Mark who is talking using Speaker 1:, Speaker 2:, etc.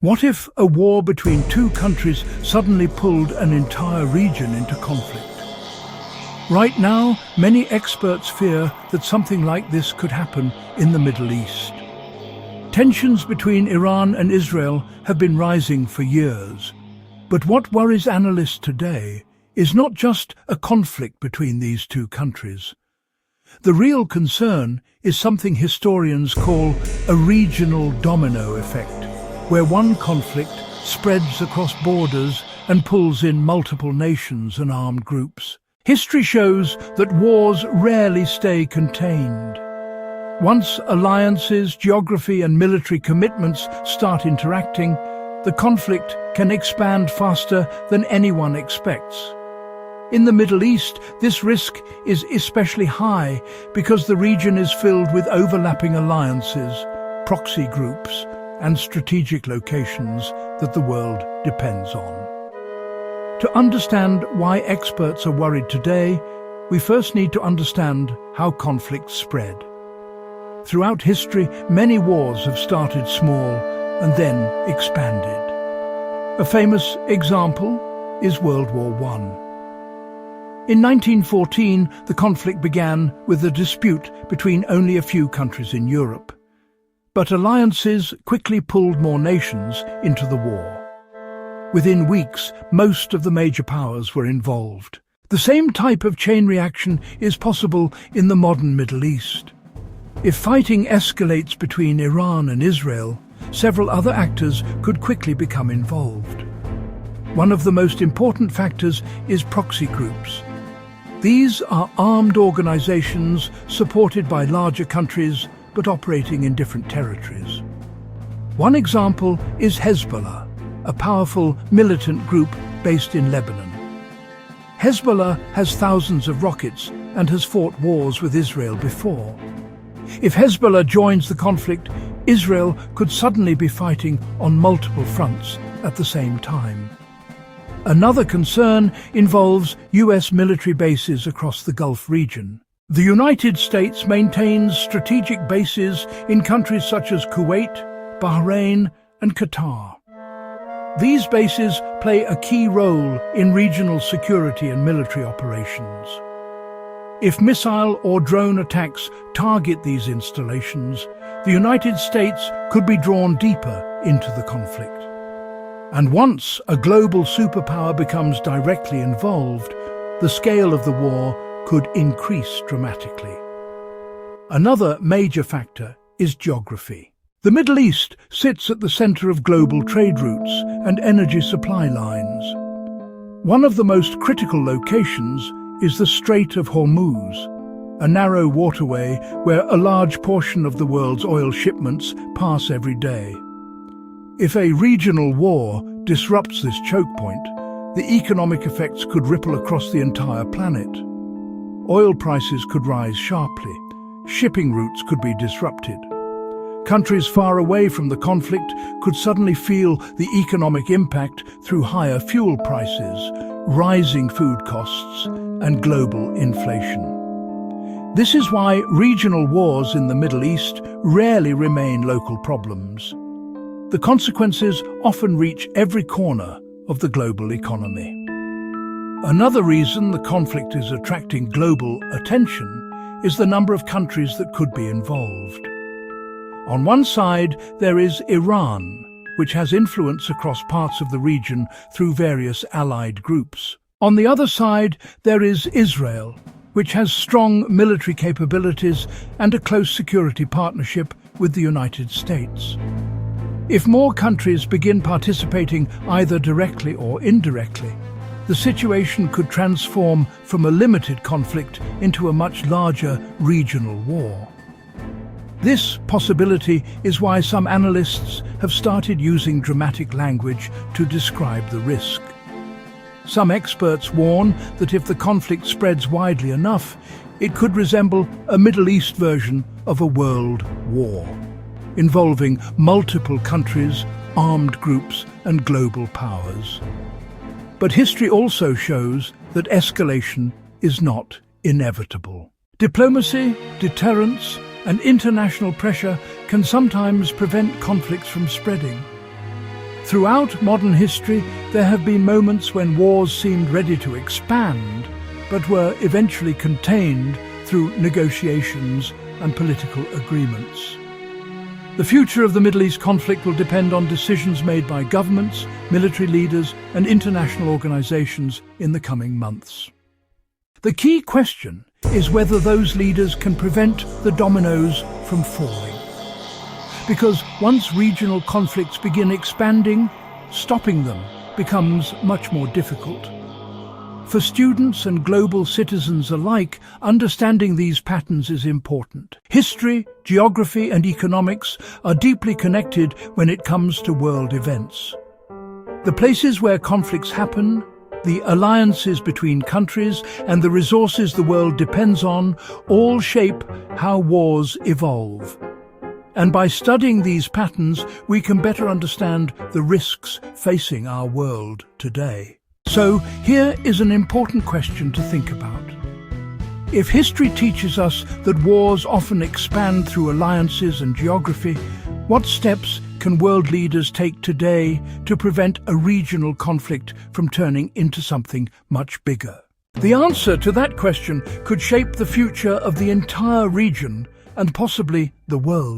Speaker 1: What if a war between two countries suddenly pulled an entire region into conflict? Right now, many experts fear that something like this could happen in the Middle East. Tensions between Iran and Israel have been rising for years. But what worries analysts today is not just a conflict between these two countries. The real concern is something historians call a regional domino effect, where one conflict spreads across borders and pulls in multiple nations and armed groups. History shows that wars rarely stay contained. Once alliances, geography and military commitments start interacting, the conflict can expand faster than anyone expects. In the Middle East, this risk is especially high because the region is filled with overlapping alliances, proxy groups, and strategic locations that the world depends on. To understand why experts are worried today, we first need to understand how conflicts spread. Throughout history, many wars have started small and then expanded. A famous example is World War I. In 1914, the conflict began with a dispute between only a few countries in Europe. But alliances quickly pulled more nations into the war. Within weeks, most of the major powers were involved. The same type of chain reaction is possible in the modern Middle East. If fighting escalates between Iran and Israel, several other actors could quickly become involved. One of the most important factors is proxy groups. These are armed organizations supported by larger countries but operating in different territories. One example is Hezbollah, a powerful militant group based in Lebanon. Hezbollah has thousands of rockets and has fought wars with Israel before. If Hezbollah joins the conflict, Israel could suddenly be fighting on multiple fronts at the same time. Another concern involves US military bases across the Gulf region. The United States maintains strategic bases in countries such as Kuwait, Bahrain, and Qatar. These bases play a key role in regional security and military operations. If missile or drone attacks target these installations, the United States could be drawn deeper into the conflict. And once a global superpower becomes directly involved, the scale of the war could increase dramatically. Another major factor is geography. The Middle East sits at the center of global trade routes and energy supply lines. One of the most critical locations is the Strait of Hormuz, a narrow waterway where a large portion of the world's oil shipments pass every day. If a regional war disrupts this choke point, the economic effects could ripple across the entire planet. Oil prices could rise sharply, shipping routes could be disrupted. Countries far away from the conflict could suddenly feel the economic impact through higher fuel prices, rising food costs, and global inflation. This is why regional wars in the Middle East rarely remain local problems. The consequences often reach every corner of the global economy. Another reason the conflict is attracting global attention is the number of countries that could be involved. On one side, there is Iran, which has influence across parts of the region through various allied groups. On the other side, there is Israel, which has strong military capabilities and a close security partnership with the United States. If more countries begin participating either directly or indirectly, the situation could transform from a limited conflict into a much larger regional war. This possibility is why some analysts have started using dramatic language to describe the risk. Some experts warn that if the conflict spreads widely enough, it could resemble a Middle East version of a world war, involving multiple countries, armed groups, and global powers. But history also shows that escalation is not inevitable. Diplomacy, deterrence, and international pressure can sometimes prevent conflicts from spreading. Throughout modern history, there have been moments when wars seemed ready to expand, but were eventually contained through negotiations and political agreements. The future of the Middle East conflict will depend on decisions made by governments, military leaders, and international organizations in the coming months. The key question is whether those leaders can prevent the dominoes from falling. Because once regional conflicts begin expanding, stopping them becomes much more difficult. For students and global citizens alike, understanding these patterns is important. History, geography, and economics are deeply connected when it comes to world events. The places where conflicts happen, the alliances between countries, and the resources the world depends on all shape how wars evolve. And by studying these patterns, we can better understand the risks facing our world today. So, here is an important question to think about. If history teaches us that wars often expand through alliances and geography, what steps can world leaders take today to prevent a regional conflict from turning into something much bigger? The answer to that question could shape the future of the entire region and possibly the world.